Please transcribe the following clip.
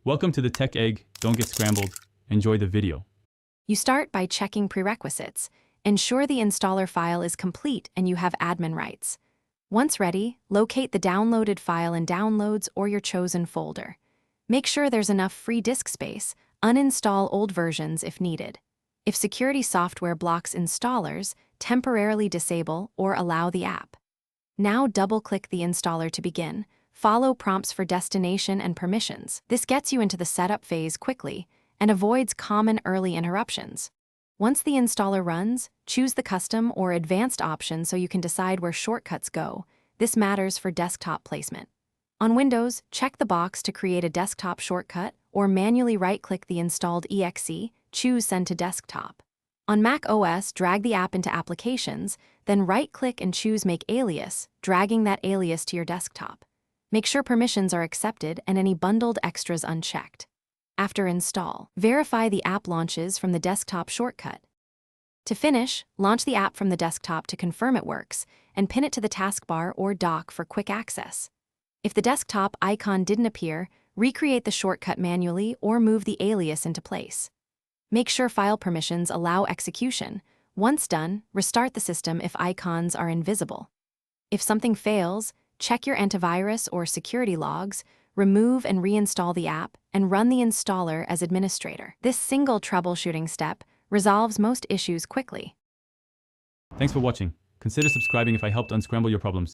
Welcome to the Tech Egg. Don't get scrambled. Enjoy the video. You start by checking prerequisites. Ensure the installer file is complete and you have admin rights. Once ready, locate the downloaded file in Downloads or your chosen folder. Make sure there's enough free disk space. Uninstall old versions if needed. If security software blocks installers, temporarily disable or allow the app. Now double-click the installer to begin. Follow prompts for destination and permissions. This gets you into the setup phase quickly and avoids common early interruptions. Once the installer runs, choose the custom or advanced option so you can decide where shortcuts go. This matters for desktop placement. On Windows, check the box to create a desktop shortcut or manually right-click the installed exe, choose Send to Desktop. On Mac OS, drag the app into Applications, then right-click and choose Make Alias, dragging that alias to your desktop. Make sure permissions are accepted and any bundled extras unchecked. After install, verify the app launches from the desktop shortcut. To finish, launch the app from the desktop to confirm it works, and pin it to the taskbar or dock for quick access. If the desktop icon didn't appear, recreate the shortcut manually or move the alias into place. Make sure file permissions allow execution. Once done, restart the system if icons are invisible. If something fails, check your antivirus or security logs, remove and reinstall the app, and run the installer as administrator. This single troubleshooting step resolves most issues quickly. Thanks for watching. Consider subscribing if I helped unscramble your problems.